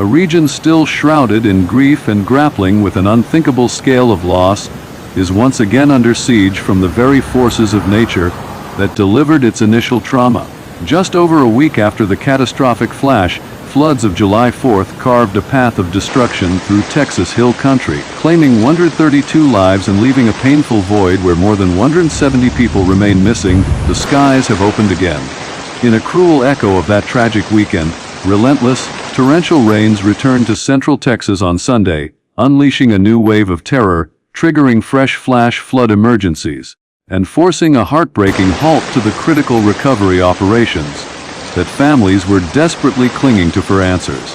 A region still shrouded in grief and grappling with an unthinkable scale of loss is once again under siege from the very forces of nature that delivered its initial trauma. Just over a week after the catastrophic flash floods of July 4th carved a path of destruction through Texas Hill Country, claiming 132 lives and leaving a painful void where more than 170 people remain missing, the skies have opened again. In a cruel echo of that tragic weekend, relentless, torrential rains returned to central Texas on Sunday, unleashing a new wave of terror, triggering fresh flash flood emergencies, and forcing a heartbreaking halt to the critical recovery operations that families were desperately clinging to for answers.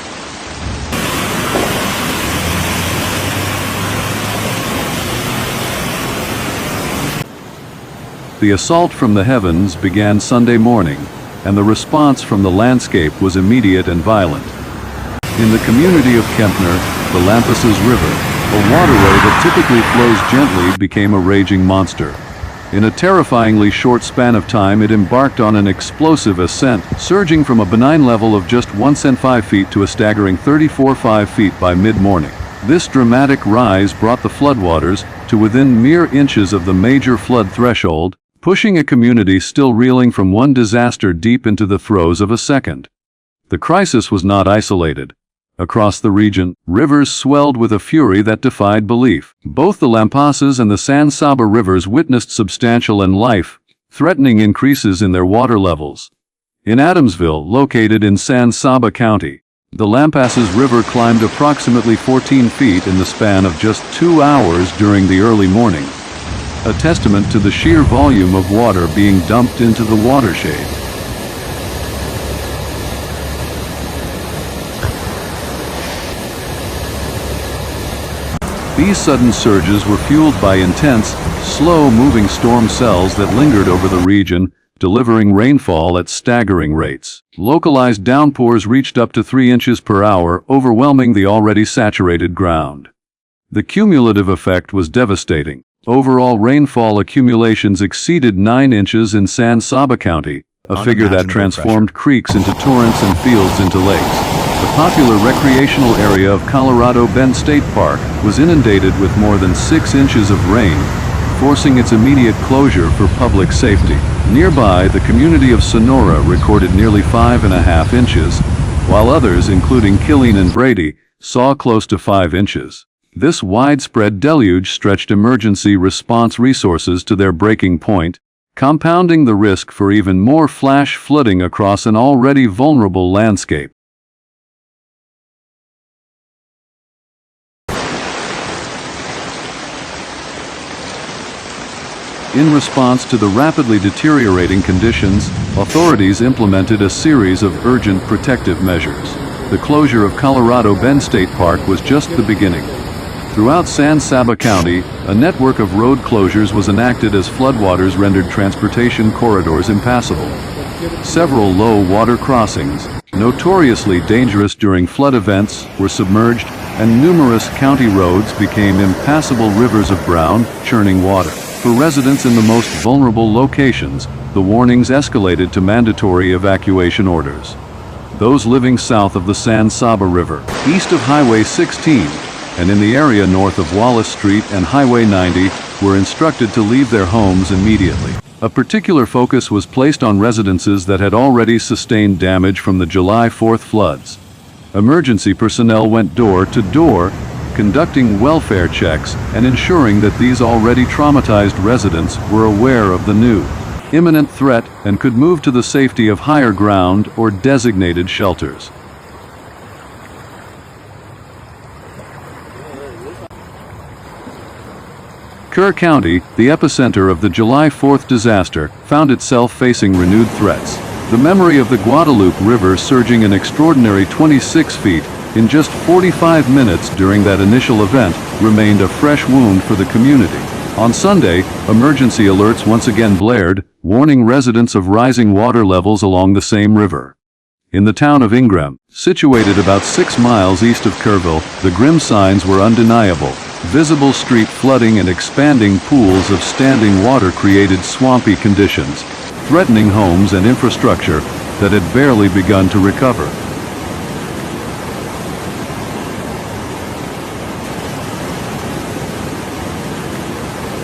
The assault from the heavens began Sunday morning, and the response from the landscape was immediate and violent. In the community of Kempner, the Lampasas River, a waterway that typically flows gently, became a raging monster. In a terrifyingly short span of time, it embarked on an explosive ascent, surging from a benign level of just 1.5 feet to a staggering 34.5 feet by mid-morning. This dramatic rise brought the floodwaters to within mere inches of the major flood threshold, pushing a community still reeling from one disaster deep into the throes of a second. The crisis was not isolated. Across the region, rivers swelled with a fury that defied belief. Both the Lampasas and the San Saba rivers witnessed substantial and life-threatening increases in their water levels. In Adamsville, located in San Saba County, the Lampasas River climbed approximately 14 feet in the span of just 2 hours during the early morning, a testament to the sheer volume of water being dumped into the watershed. These sudden surges were fueled by intense, slow-moving storm cells that lingered over the region, delivering rainfall at staggering rates. Localized downpours reached up to 3 inches per hour, overwhelming the already saturated ground. The cumulative effect was devastating. Overall rainfall accumulations exceeded 9 inches in San Saba County, a figure that transformed creeks into torrents and fields into lakes. The popular recreational area of Colorado Bend State Park was inundated with more than 6 inches of rain, forcing its immediate closure for public safety. Nearby, the community of Sonora recorded nearly 5.5 inches, while others, including Killeen and Brady, saw close to 5 inches. This widespread deluge stretched emergency response resources to their breaking point, compounding the risk for even more flash flooding across an already vulnerable landscape. In response to the rapidly deteriorating conditions, authorities implemented a series of urgent protective measures. The closure of Colorado Bend State Park was just the beginning. Throughout San Saba County, a network of road closures was enacted as floodwaters rendered transportation corridors impassable. Several low-water crossings, notoriously dangerous during flood events, were submerged, and numerous county roads became impassable rivers of brown, churning water. For residents in the most vulnerable locations, the warnings escalated to mandatory evacuation orders. Those living south of the San Saba River, east of Highway 16, and in the area north of Wallace Street and Highway 90, were instructed to leave their homes immediately. A particular focus was placed on residences that had already sustained damage from the July 4th floods. Emergency personnel went door to door, conducting welfare checks and ensuring that these already traumatized residents were aware of the new, imminent threat and could move to the safety of higher ground or designated shelters. Kerr County, the epicenter of the July 4th disaster, found itself facing renewed threats. The memory of the Guadalupe River surging an extraordinary 26 feet in just 45 minutes during that initial event remained a fresh wound for the community. On Sunday, emergency alerts once again blared, warning residents of rising water levels along the same river. In the town of Ingram, situated about 6 miles east of Kerrville, the grim signs were undeniable. Visible street flooding and expanding pools of standing water created swampy conditions, threatening homes and infrastructure that had barely begun to recover.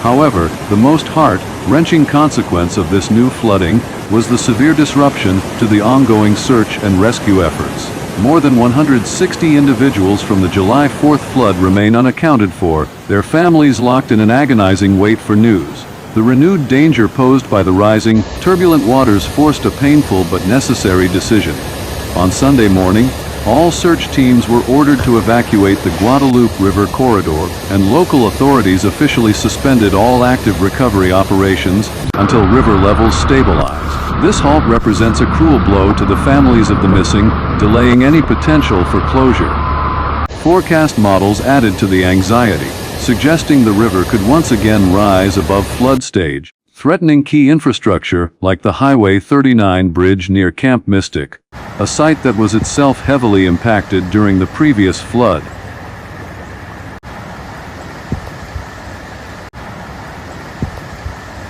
However, the most heart-wrenching consequence of this new flooding was the severe disruption to the ongoing search and rescue efforts. More than 160 individuals from the July 4th flood remain unaccounted for, their families locked in an agonizing wait for news. The renewed danger posed by the rising, turbulent waters forced a painful but necessary decision. On Sunday morning, all search teams were ordered to evacuate the Guadalupe River corridor, and local authorities officially suspended all active recovery operations until river levels stabilize. This halt represents a cruel blow to the families of the missing, delaying any potential for closure. Forecast models added to the anxiety, suggesting the river could once again rise above flood stage, threatening key infrastructure like the Highway 39 bridge near Camp Mystic, a site that was itself heavily impacted during the previous flood.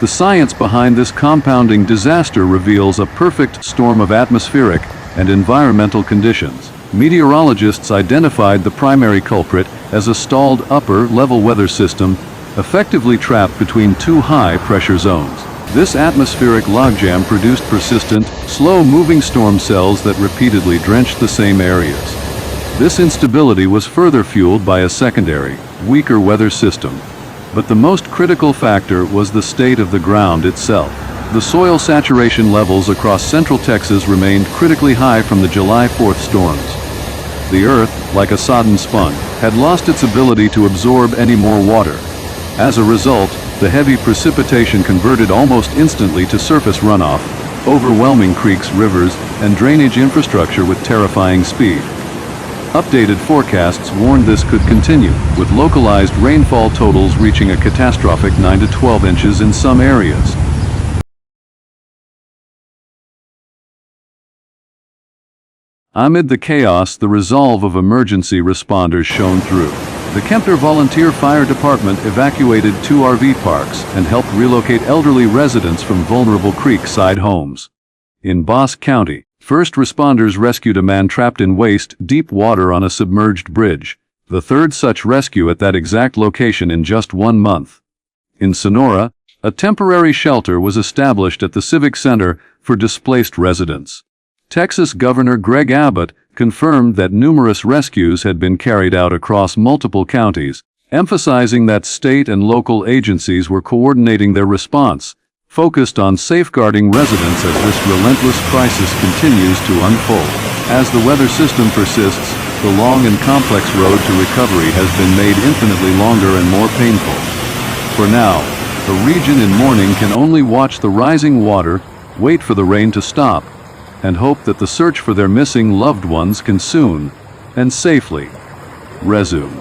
The science behind this compounding disaster reveals a perfect storm of atmospheric and environmental conditions. Meteorologists identified the primary culprit as a stalled upper-level weather system, effectively trapped between two high-pressure zones. This atmospheric logjam produced persistent, slow-moving storm cells that repeatedly drenched the same areas. This instability was further fueled by a secondary, weaker weather system. But the most critical factor was the state of the ground itself. The soil saturation levels across central Texas remained critically high from the July 4th storms. The earth, like a sodden sponge, had lost its ability to absorb any more water. As a result, the heavy precipitation converted almost instantly to surface runoff, overwhelming creeks, rivers, and drainage infrastructure with terrifying speed. Updated forecasts warned this could continue, with localized rainfall totals reaching a catastrophic 9 to 12 inches in some areas. Amid the chaos, the resolve of emergency responders shone through. The Kempner Volunteer Fire Department evacuated 2 RV parks and helped relocate elderly residents from vulnerable creek-side homes. In Bosque County, first responders rescued a man trapped in waist-deep water on a submerged bridge, the third such rescue at that exact location in just 1 month. In Sonora, a temporary shelter was established at the Civic Center for displaced residents. Texas Governor Greg Abbott confirmed that numerous rescues had been carried out across multiple counties, emphasizing that state and local agencies were coordinating their response, focused on safeguarding residents as this relentless crisis continues to unfold. As the weather system persists, the long and complex road to recovery has been made infinitely longer and more painful. For now, the region in mourning can only watch the rising water, wait for the rain to stop, and hope that the search for their missing loved ones can soon and safely resume.